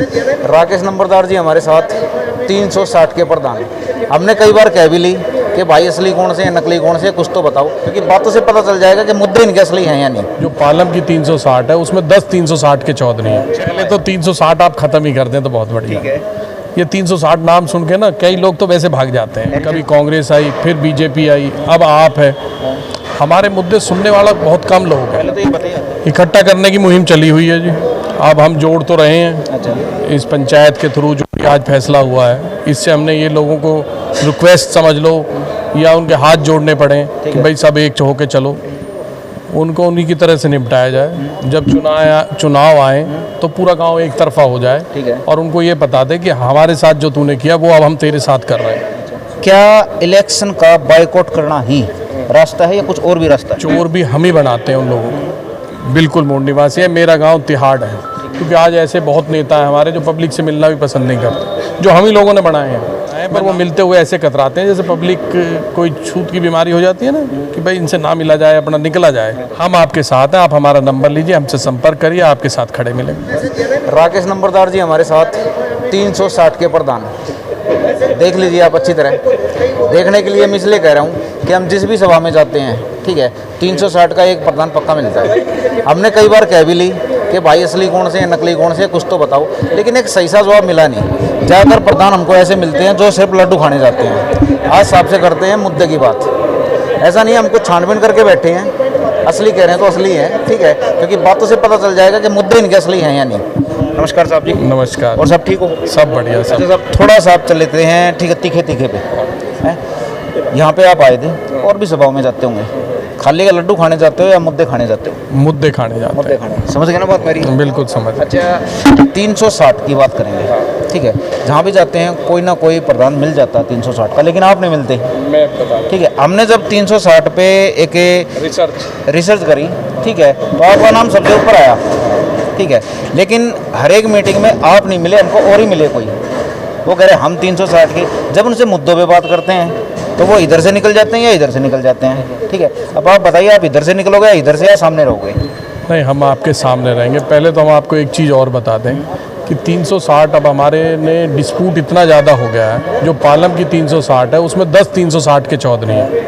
राकेश नंबरदार जी हमारे साथ 360 के प्रधान। हमने कई बार कह भी ली कि भाई असली कौन से हैं नकली कौन से हैं, कुछ तो बताओ, क्योंकि बातों से पता चल जाएगा कि मुद्दे इनके असली हैं या नहीं। जो पालम की 360 है उसमें 10 360 के चौधरी हैं। पहले तो 360 आप खत्म ही कर दें तो बहुत बढ़िया है। ये 360 नाम सुन के ना कई लोग तो वैसे भाग जाते हैं। कभी कांग्रेस आई, फिर बीजेपी आई, अब आप है। हमारे मुद्दे सुनने वाला बहुत कम लोग हैं। इकट्ठा करने की मुहिम चली हुई है जी। अब हम जोड़ तो रहे हैं इस पंचायत के थ्रू जो आज फैसला हुआ है, इससे हमने ये लोगों को रिक्वेस्ट समझ लो या उनके हाथ जोड़ने पड़े कि भाई सब एक होके चलो, उनको उन्हीं की तरह से निपटाया जाए। जब चुनाव आए तो पूरा गांव एक तरफा हो जाए और उनको ये बता दे कि हमारे साथ जो तूने किया वो अब हम तेरे साथ कर रहे हैं। क्या इलेक्शन का बायकॉट करना ही रास्ता है या कुछ और भी रास्ता है? चोर भी हम ही बनाते हैं उन लोगों को। बिल्कुल मूल निवासी है, मेरा गांव तिहाड़ है, क्योंकि आज ऐसे बहुत नेता हैं हमारे जो पब्लिक से मिलना भी पसंद नहीं करते, जो हम ही लोगों ने बनाए हैं। पर वो मिलते हुए ऐसे कतराते हैं जैसे पब्लिक कोई छूत की बीमारी हो जाती है ना, कि भाई इनसे ना मिला जाए, अपना निकला जाए। हम आपके साथ हैं, आप हमारा नंबर लीजिए, हमसे संपर्क करिए, आपके साथ खड़े मिलेंगे। राकेश नंबरदार जी हमारे साथ 360 के प्रधान। देख लीजिए आप अच्छी तरह। देखने के लिए मैं इसलिए कह रहा हूँ कि हम जिस भी सभा में जाते हैं, ठीक है, 360 का एक प्रधान पक्का मिलता है। हमने कई बार कह भी ली कि भाई असली कौन से हैं नकली कौन से हैं, कुछ तो बताओ, लेकिन एक सही सा जवाब मिला नहीं। ज़्यादातर प्रधान हमको ऐसे मिलते हैं जो सिर्फ लड्डू खाने जाते हैं, आज साहब से करते हैं मुद्दे की बात। ऐसा नहीं है, हमको छानबीन करके बैठे हैं, असली कह रहे हैं तो असली है, ठीक है, क्योंकि बातों से पता चल जाएगा कि मुद्दे इनके असली हैं या नहीं। नमस्कार साहब जी। नमस्कार। और सब ठीक हो? सब बढ़िया। अच्छा साहब, थोड़ा सा आप चल लेते हैं, ठीक है, तीखे तीखे पे हैं। यहाँ पे आप आए थे, और भी सभाओं में जाते होंगे, खाली का लड्डू खाने जाते हो या मुद्दे खाने जाते हो? मुद्दे खाने जाते हैं। मुद्दे खाने, समझ गए ना बात मेरी? बिल्कुल समझ। अच्छा, 360 की बात करेंगे, ठीक है, जहाँ भी जाते हैं कोई ना कोई प्रधान मिल जाता है 360 का, लेकिन आप नहीं मिलते। ठीक है, हमने जब 360 पे एक रिसर्च करी, ठीक है, तो आपका नाम सबसे ऊपर आया, ठीक है, लेकिन हर एक मीटिंग में आप नहीं मिले, हमको और ही मिले कोई। वो कह रहे हम 360 के, जब उनसे मुद्दों पे बात करते हैं तो वो इधर से निकल जाते हैं या इधर से निकल जाते हैं, ठीक है। अब आप बताइए, आप इधर से निकलोगे या इधर से, या सामने रहोगे? नहीं, हम आपके सामने रहेंगे। पहले तो हम आपको एक चीज़ और बता दें कि 360 अब हमारे ने डिस्प्यूट इतना ज़्यादा हो गया है। जो पालम की 360 है उसमें 10 360 के चौधरी हैं,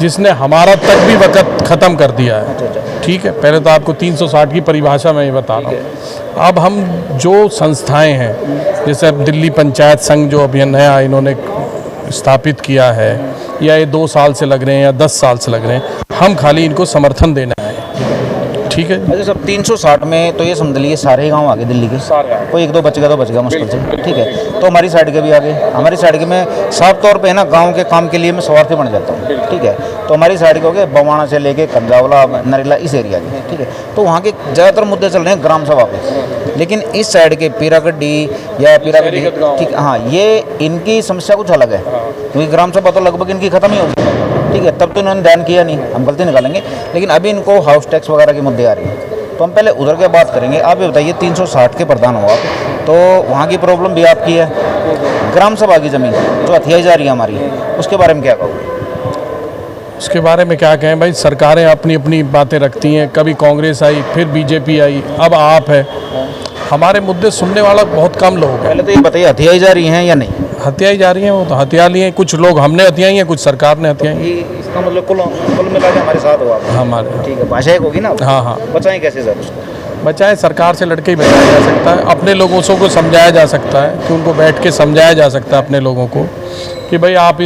जिसने हमारा तक भी वक्त ख़त्म कर दिया है। ठीक है, पहले तो आपको 360 की परिभाषा मैं ये बता रहा हूँ। अब हम जो संस्थाएं हैं, जैसे अब दिल्ली पंचायत संघ जो अभी नया इन्होंने स्थापित किया है, या ये 2 साल से लग रहे हैं या 10 साल से लग रहे हैं, हम खाली इनको समर्थन देना है। ठीक है। अच्छा सब 360 में तो ये समझ लीजिए सारे गांव आगे दिल्ली के, कोई 1-2 बचेगा तो बचेगा मुश्किल से, ठीक है। तो हमारी साइड के भी आगे, हमारी साइड के में साफ तौर पे है ना, गांव के काम के लिए मैं स्वार्थी बन जाता हूँ, ठीक है। तो हमारी साइड के हो गए बवाना से लेके कंजावला, नरेला, इस एरिया के, ठीक है। तो वहाँ के ज़्यादातर मुद्दे चल रहे हैं ग्राम सभा पे, लेकिन इस साइड के पीरागड्डी या पीरागड्डी, ठीक, हाँ, ये इनकी समस्या कुछ अलग है, क्योंकि ग्राम सभा तो लगभग इनकी खत्म ही होगी, ठीक है। तब तो इन्होंने ध्यान किया नहीं, हम गलती निकालेंगे, लेकिन अभी इनको हाउस टैक्स वगैरह के मुद्दे आ रही हैं, तो हम पहले उधर के बात करेंगे। आप ये बताइए, 360 के प्रधान हो आप, तो वहाँ की प्रॉब्लम भी आपकी है। ग्राम सभा की ज़मीन जो हथियाई जा रही है हमारी, उसके बारे में क्या कहोगे? उसके बारे में क्या कहें भाई, सरकारें अपनी अपनी बातें रखती हैं। कभी कांग्रेस आई, फिर बीजेपी आई, अब आप है। हमारे मुद्दे सुनने वाला बहुत कम लोग हैं। पहले तो ये बताइए, हथियाई जा रही हैं या नहीं? हथियाई जा रही हैं, वो तो हथिया लिए हैं, कुछ लोग हमने हथियाई हैं, कुछ सरकार ने हथियाई। इसका मतलब कुल मिला के हमारे साथ हो आप? हमारे, ठीक है। भाषा एक होगी ना? हाँ हाँ। बचाएं कैसे सर उसको? बचाएं, सरकार से लड़के ही बचाया जा सकता है। अपने लोगों को समझाया जा सकता है, कि उनको बैठ के समझाया जा सकता है अपने लोगों को कि भाई आप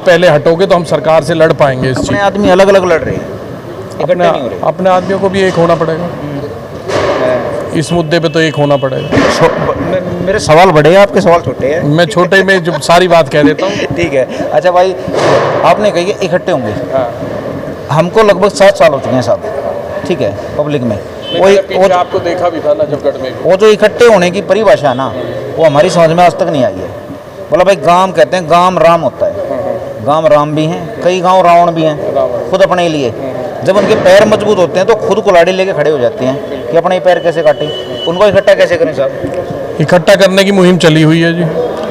पहले हटोगे तो हम सरकार से लड़ पाएंगे। इस अपने आदमी अलग अलग लड़ रहे हैं, अपने आदमियों को भी एक होना पड़ेगा। इस मुद्दे पे तो एक होना पड़ेगा। मेरे सवाल बड़े हैं, आपके सवाल छोटे हैं। मैं छोटे में जो सारी बात कह देता हूँ। ठीक है। अच्छा भाई, आपने कही इकट्ठे होंगे, हमको लगभग 7 साल हो चुके हैं साहब, ठीक है, पब्लिक में। वो आपको देखा भी था ना जब में, वो जो इकट्ठे होने की परिभाषा ना, वो हमारी समझ में आज तक नहीं आई है। बोला भाई, गांव कहते हैं, गांव राम होता है, गांव राम भी हैं, कई गांव रावण भी हैं खुद अपने लिए। जब उनके पैर मजबूत होते हैं तो खुद कुल्हाड़ी लेके खड़े हो जाते हैं कि अपने पैर कैसे काटें, उनको इकट्ठा कैसे करें साहब? इकट्ठा करने की मुहिम चली हुई है जी।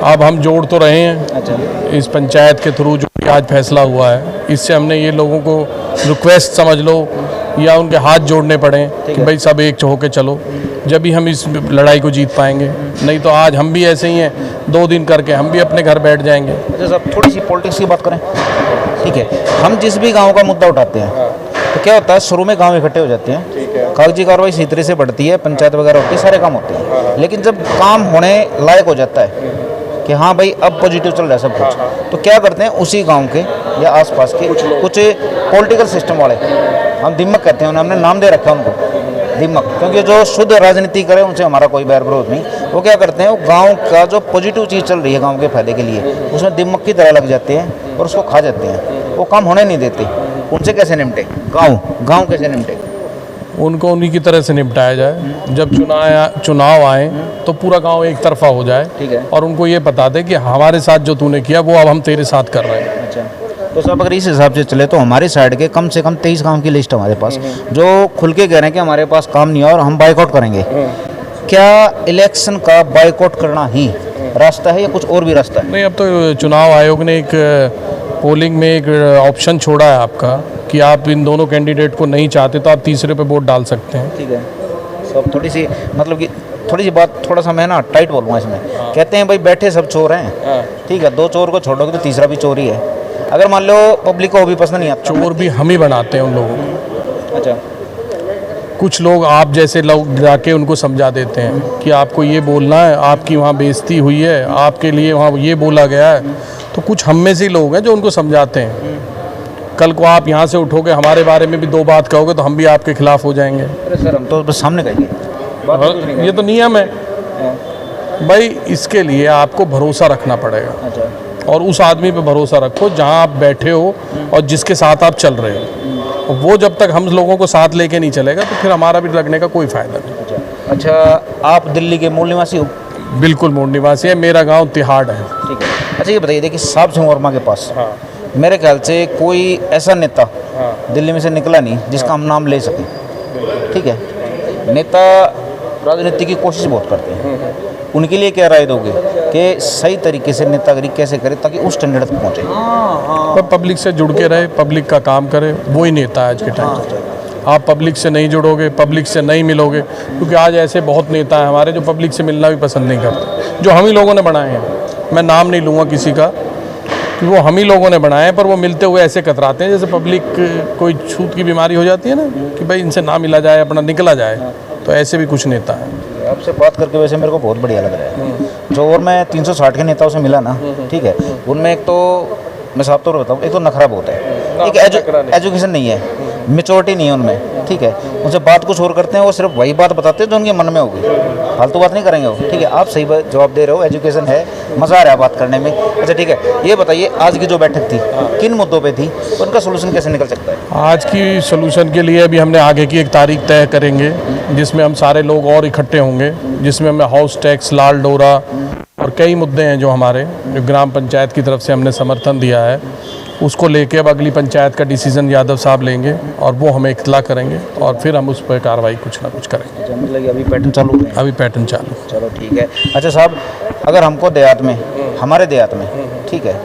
अब हम जोड़ तो रहे हैं। अच्छा। इस पंचायत के थ्रू जो आज फैसला हुआ है, इससे हमने ये लोगों को रिक्वेस्ट समझ लो या उनके हाथ जोड़ने पड़े कि भाई सब एक होके चलो, जब भी हम इस लड़ाई को जीत पाएंगे। नहीं तो आज हम भी ऐसे ही हैं, 2 दिन करके हम भी अपने घर बैठ जाएंगे। अच्छा साहब, थोड़ी सी पॉलिटिक्स की बात करें, ठीक है। हम जिस भी गांव का मुद्दा उठाते हैं तो क्या होता है, शुरू में गांव इकट्ठे हो जाते हैं, कागजी कार्रवाई इसी तरह से बढ़ती है, पंचायत वगैरह होती है, सारे काम होते हैं। लेकिन जब काम होने लायक हो जाता है कि हाँ भाई अब पॉजिटिव चल रहा है सब कुछ, तो क्या करते हैं, उसी गांव के या आसपास के कुछ पॉलिटिकल सिस्टम वाले, हम दिमक कहते हैं उन्हें, हमने नाम दे रखा है उनको दिमक, क्योंकि जो शुद्ध राजनीति करे उनसे हमारा कोई बैर विरोध नहीं। वो क्या करते हैं, वो गांव का जो पॉजिटिव चीज़ चल रही है गांव के फायदे के लिए, उसमें दिमक की तरह लग जाते हैं और उसको खा जाते हैं, वो काम होने नहीं देते। उनसे कैसे निपटे, गाँव कैसे निपटे? उनको उन्हीं की तरह से निपटाया जाए। जब चुनाव आए तो पूरा गांव एक तरफा हो जाए, ठीक है, और उनको ये बता दे कि हमारे साथ जो तूने किया वो अब हम तेरे साथ कर रहे हैं। अच्छा, तो साहब अगर इस हिसाब से चले तो हमारी साइड के कम से कम 23 काम की लिस्ट हमारे पास, जो खुल के कह रहे हैं कि हमारे पास काम नहीं है और हम बाइकआउट करेंगे। क्या इलेक्शन का बाइकआउट करना ही रास्ता है या कुछ और भी रास्ता है? नहीं, अब तो चुनाव आयोग ने एक पोलिंग में एक ऑप्शन छोड़ा है आपका कि आप इन दोनों कैंडिडेट को नहीं चाहते तो आप तीसरे पे वोट डाल सकते हैं। ठीक है, सब थोड़ी सी मतलब कि थोड़ी सी बात, थोड़ा सा मैं ना टाइट बोलूँगा इसमें। कहते हैं भाई बैठे सब चोर हैं, ठीक है, 2 चोर को छोड़ोगे तो तीसरा भी चोर ही है। अगर मान लो पब्लिक को वो भी पसंद नहीं आता, चोर भी हम ही बनाते हैं उन लोगों को। अच्छा, कुछ लोग आप जैसे लोग जाके उनको समझा देते हैं कि आपको ये बोलना है, आपकी वहाँ बेइज्जती हुई है, आपके लिए वहाँ ये बोला गया है। तो कुछ हम में से लोग हैं जो उनको समझाते हैं। कल को आप यहाँ से उठोगे, हमारे बारे में भी 2 बात कहोगे तो हम भी आपके खिलाफ हो जाएंगे। अरे सर हम तो बस सामने कहेंगे, ये तो नियम है भाई। इसके लिए आपको भरोसा रखना पड़ेगा। अच्छा, और उस आदमी पे भरोसा रखो जहाँ आप बैठे हो और जिसके साथ आप चल रहे हो। और वो जब तक हम लोगों को साथ लेके नहीं चलेगा तो फिर हमारा भी लगने का कोई फ़ायदा नहीं। अच्छा, आप दिल्ली के मूल निवासी हो? बिल्कुल मूल निवासी है, मेरा गांव तिहाड़ है। ठीक है। अच्छा ये बताइए, देखिए साहब सिंह वर्मा के पास मेरे ख्याल से कोई ऐसा नेता दिल्ली में से निकला नहीं जिसका हम नाम ले सकें। ठीक है, नेता राजनीति की कोशिश बहुत करते हैं, उनके लिए क्या राय दोगे कि सही तरीके से नेतागिरी कैसे करे ताकि उस स्टैंडर्ड तक पहुँचे? पर पब्लिक से जुड़ के रहे, पब्लिक का काम करे, वही नेता है आज के टाइम। आप पब्लिक से नहीं जुड़ोगे, पब्लिक से नहीं मिलोगे, क्योंकि आज ऐसे बहुत नेता हैं हमारे जो पब्लिक से मिलना भी पसंद नहीं करते, जो हम ही लोगों ने बनाए हैं। मैं नाम नहीं लूँगा किसी का, कि वो हम ही लोगों ने बनाए हैं, पर वो मिलते हुए ऐसे कतराते हैं जैसे पब्लिक कोई छूत की बीमारी हो जाती है ना, कि भाई इनसे ना मिला जाए, अपना निकला जाए। तो ऐसे भी कुछ नेता हैं। आपसे बात करके वैसे मेरे को बहुत बढ़िया लग रहा है। जो और मैं 360 के नेताओं से मिला ना, ठीक है, उनमें एक तो मैं साफ तौर पर बताऊँ, एक तो नखरा बहुत है, एक एजुकेशन नहीं है, मेच्योरिटी नहीं है उनमें। ठीक है, उनसे बात कुछ और करते हैं, वो सिर्फ वही बात बताते हैं जो उनके मन में होगी, फालतू बात नहीं करेंगे वो। ठीक है, आप सही जवाब दे रहे हो, एजुकेशन है, मज़ा आ रहा है बात करने में। अच्छा ठीक है, ये बताइए आज की जो बैठक थी किन मुद्दों पे थी, उनका सोल्यूशन कैसे निकल सकता है? आज की सोल्यूशन के लिए अभी हमने आगे की एक तारीख तय करेंगे जिसमें हम सारे लोग और इकट्ठे होंगे, जिसमें हमें हाउस टैक्स, लाल डोरा और कई मुद्दे हैं जो हमारे जो ग्राम पंचायत की तरफ से हमने समर्थन दिया है, उसको लेके अब अगली पंचायत का डिसीजन यादव साहब लेंगे और वो हमें इत्तला करेंगे और फिर हम उस पर कार्रवाई कुछ ना कुछ करेंगे। मतलब अभी पैटर्न चालू है? अभी पैटर्न चालू। चलो ठीक है। अच्छा साहब, अगर हमको देहात में, हमारे देहात में, ठीक है,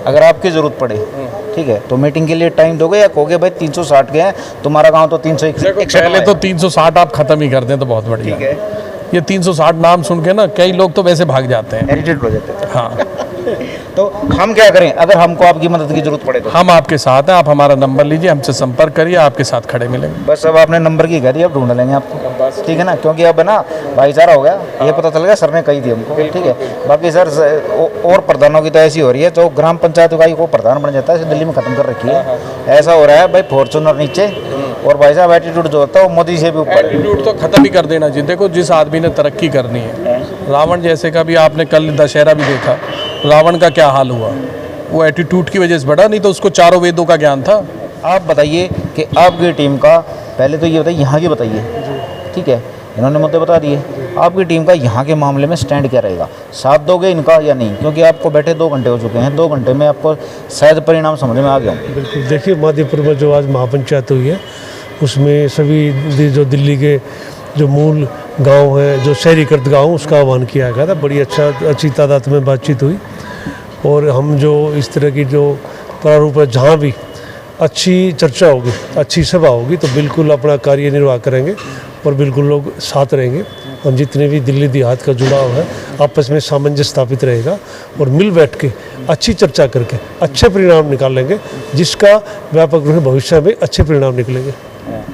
अगर आपकी ज़रूरत पड़े, ठीक है, तो मीटिंग के लिए टाइम दोगे या कहोगे भाई 360 के हैं, तुम्हारा गांव तो 361? पहले तो 360 आप ख़त्म ही कर दें तो बहुत बढ़िया। ठीक है, ये 360 नाम सुन के ना कई लोग तो वैसे भाग जाते हैं, इरिटेट हो जाते थे। हाँ। तो हम क्या करें अगर हमको आपकी मदद की जरूरत पड़े तो? हम आपके साथ हैं, आप हमारा नंबर लीजिए, हमसे संपर्क करिए, आपके साथ खड़े मिलेंगे। बस अब आपने नंबर की कह दी, अब ढूंढ लेंगे आपको। ठीक है ना, क्योंकि अब ना भाईचारा हो गया, ये पता चल गया सर ने कही थी हमको। ठीक है, बाकी सर और प्रधानों की तो ऐसी हो रही है, जो ग्राम पंचायत इकाई को प्रधान बन जाता है, दिल्ली में खत्म कर रखी है। ऐसा हो रहा है भाई, फॉर्चूनर नीचे और भाई साहब एटीट्यूड जो होता है वो मोदी से भी ऊपर। एटीट्यूड तो खत्म ही कर देना चाहिए। देखो, जिस आदमी ने तरक्की करनी है, रावण जैसे का भी आपने कल दशहरा भी देखा, रावण का क्या हाल हुआ, वो एटीट्यूड की वजह से बढ़ा, नहीं तो उसको चारों वेदों का ज्ञान था। आप बताइए कि आपकी टीम का, पहले तो ये बताइए यहाँ की बताइए, ठीक है, इन्होंने मुद्दे बता दिए, आपकी टीम का यहाँ के मामले में स्टैंड क्या रहेगा? साथ दोगे इनका या नहीं? क्योंकि आपको बैठे 2 घंटे हो चुके हैं, 2 घंटे में आपको शायद परिणाम समझ में आ गया होंगे। बिल्कुल, देखिए माधीपुर में जो आज महापंचायत हुई है उसमें सभी जो दिल्ली के जो मूल गांव हैं, जो शहरीकृत गांव, उसका आह्वान किया गया था। बड़ी अच्छी तादाद में बातचीत हुई और हम जो इस तरह की जो प्रारूप है, जहाँ भी अच्छी चर्चा होगी, अच्छी सभा होगी तो बिल्कुल अपना कार्य निर्वाह करेंगे और बिल्कुल लोग साथ रहेंगे। हम जितने भी दिल्ली देहात का जुड़ाव है आपस में सामंजस्य स्थापित रहेगा और मिल बैठ के अच्छी चर्चा करके अच्छे परिणाम निकालेंगे, जिसका व्यापक रूप से भविष्य में अच्छे परिणाम निकलेंगे।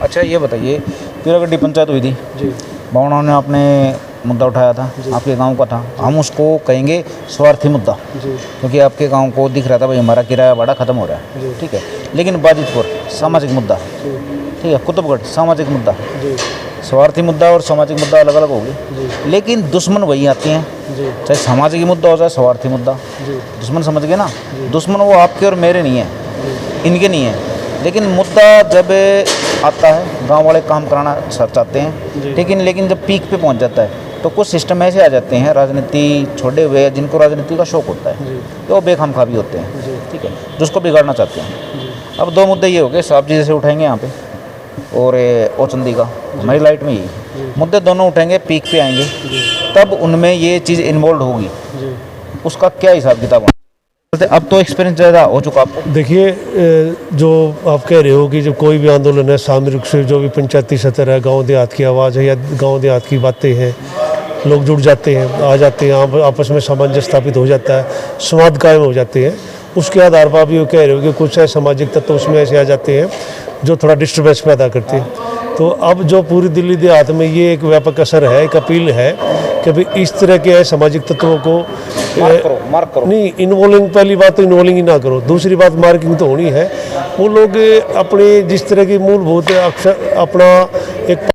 अच्छा ये बताइए, पीरागढ़ पंचायत हुई थी जी, बावड़ा ने आपने मुद्दा उठाया था, आपके गांव का था, हम उसको कहेंगे स्वार्थी मुद्दा, क्योंकि आपके गांव को दिख रहा था भाई हमारा किराया भाड़ा खत्म हो रहा है, ठीक है। लेकिन बाजितपुर सामाजिक मुद्दा, ठीक है, कुतुबगढ़ सामाजिक मुद्दा, स्वार्थी मुद्दा और सामाजिक मुद्दा अलग अलग होगी, लेकिन दुश्मन वही आते हैं, चाहे सामाजिक मुद्दा हो चाहे स्वार्थी मुद्दा, दुश्मन समझ गए ना, दुश्मन वो आपके और मेरे नहीं है, इनके नहीं है। लेकिन मुद्दा जब आता है गांव वाले काम कराना चाहते हैं, लेकिन जब पीक पे पहुंच जाता है तो कुछ सिस्टम ऐसे आ जाते हैं राजनीति छोड़े हुए, जिनको राजनीति का शौक होता है, तो वो बेखामखा भी होते हैं, ठीक है, जिसको बिगाड़ना चाहते हैं। अब दो मुद्दे ये हो गए, साहब जी जैसे उठाएंगे यहाँ पे और ओचंदी का हमारी लाइट में ही मुद्दे दोनों उठाएंगे, पीक पे आएंगे, तब उनमें ये चीज़ इन्वॉल्व होगी, उसका क्या हिसाब किताब होगा? अब तो एक्सपीरियंस ज़्यादा हो चुका आपको। देखिए, जो आप कह रहे हो कि जब कोई भी आंदोलन है सामरिक से, जो भी पंचायती सतर है, गांव देहात की आवाज़ है या गांव देहात की बातें हैं, लोग जुड़ जाते हैं, आ जाते हैं, आपस में सामंजस्य स्थापित हो जाता है, संवाद कायम हो जाते हैं। उसके आधार पर आप ये कह रहे हो कि कुछ है सामाजिक तत्व उसमें ऐसे आ जाते हैं जो थोड़ा डिस्टर्बेंस पैदा करते हैं। तो अब जो पूरी दिल्ली देहात में ये एक व्यापक असर है, एक अपील है कि भाई इस तरह के सामाजिक तत्वों को मार्क करो। नहीं, इन्वॉल्विंग, पहली बात तो इन्वॉल्विंग ही ना करो, दूसरी बात मार्किंग तो होनी है। वो लोग अपने जिस तरह की मूलभूत अपना एक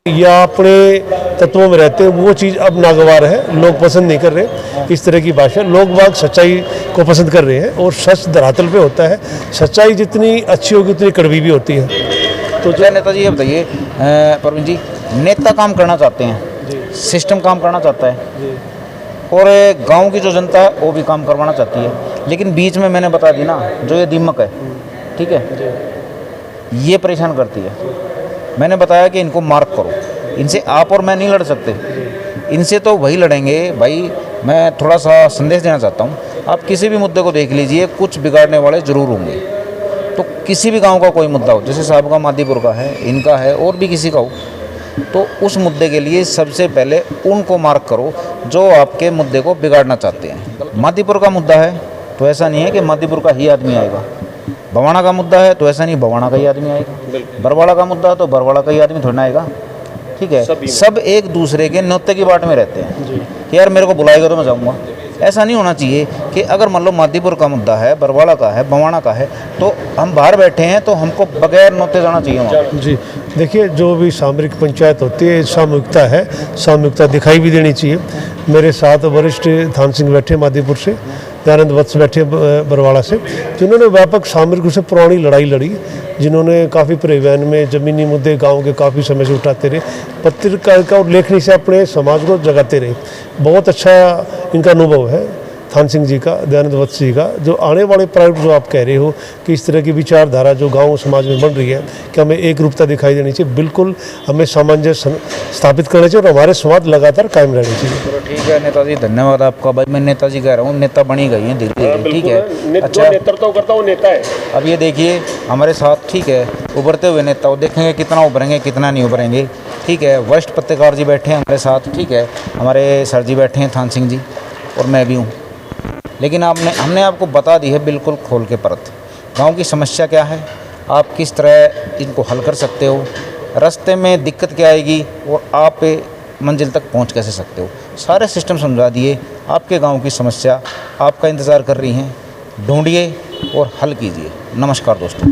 या अपने तत्वों में रहते हैं, वो चीज़ अब नागवार है, लोग पसंद नहीं कर रहे इस तरह की भाषा। लोग बाग सच्चाई को पसंद कर रहे हैं और सच धरातल पे होता है। सच्चाई जितनी अच्छी होगी उतनी कड़वी भी होती है। तो क्या नेताजी ये बताइए, प्रवीण जी, नेता काम करना चाहते हैं, सिस्टम काम करना चाहता है और गांव की जो जनता है वो भी काम करवाना चाहती है, लेकिन बीच में मैंने बता दी ना, जो ये दीमक है, ठीक है, ये परेशान करती है। मैंने बताया कि इनको मार्क करो, इनसे आप और मैं नहीं लड़ सकते, इनसे तो वही लड़ेंगे भाई। मैं थोड़ा सा संदेश देना चाहता हूँ, आप किसी भी मुद्दे को देख लीजिए, कुछ बिगाड़ने वाले ज़रूर होंगे। तो किसी भी गांव का कोई मुद्दा हो, जैसे साहब का मादीपुर का है, इनका है, और भी किसी का हो, तो उस मुद्दे के लिए सबसे पहले उनको मार्क करो जो आपके मुद्दे को बिगाड़ना चाहते हैं। मादीपुर का मुद्दा है तो ऐसा नहीं है कि मादीपुर का ही आदमी आएगा, बवाना का मुद्दा है तो ऐसा नहीं बवाना का ही आदमी आएगा, बरवाड़ा का मुद्दा है तो बरवाड़ा का ही आदमी थोड़ा ना आएगा, ठीक है। सब एक दूसरे के न्योते की बाट में रहते हैं कि यार मेरे को बुलाएगा तो मैं जाऊँगा। ऐसा नहीं होना चाहिए कि अगर मान लो मादीपुर का मुद्दा है, बरवाड़ा का है, बवाना का है, तो हम बाहर बैठे हैं तो हमको बगैर नोते जाना चाहिए वहाँ। जी देखिए, जो भी सामरिक पंचायत होती है सामूहिकता है, सामूहिकता दिखाई भी देनी चाहिए। मेरे साथ वरिष्ठ थान सिंह बैठे मादीपुर से, दयानंद वत्स बैठे बरवाड़ा से, जिन्होंने व्यापक सामरिक रूप से पुरानी लड़ाई लड़ी, जिन्होंने काफ़ी परिवहन में ज़मीनी मुद्दे गांव के काफ़ी समय से उठाते रहे, पत्रकारिता और लेखनी से अपने समाज को जगाते रहे। बहुत अच्छा इनका अनुभव है थान सिंह जी का, दयानंद वत्स जी का। जो आने वाले प्रारूप जो आप कह रहे हो कि इस तरह की विचारधारा जो गांव समाज में बन रही है कि हमें एक रूपता दिखाई देनी चाहिए, बिल्कुल हमें सामंजस्य स्थापित करना चाहिए और हमारे संवाद लगातार कायम रहने चाहिए। चलो ठीक है नेताजी, धन्यवाद आपका। भाई मैं नेताजी कह रहा हूँ, नेता बनी गई हैं धीरे धीरे, ठीक है। अच्छा, नेतृत्व करता वो नेता है। अब ये देखिए हमारे साथ, ठीक है, उभरते हुए नेता, वो देखेंगे कितना उभरेंगे कितना नहीं उभरेंगे, ठीक है। वरिष्ठ पत्रकार जी बैठे हैं हमारे साथ, ठीक है, हमारे सर जी बैठे हैं थान सिंह जी, और मैं भी हूँ। लेकिन हमने आपको बता दी है बिल्कुल खोल के परत, गांव की समस्या क्या है, आप किस तरह इनको हल कर सकते हो, रास्ते में दिक्कत क्या आएगी और आप मंजिल तक पहुंच कैसे सकते हो, सारे सिस्टम समझा दिए। आपके गांव की समस्या आपका इंतज़ार कर रही हैं, ढूंढिए और हल कीजिए। नमस्कार दोस्तों।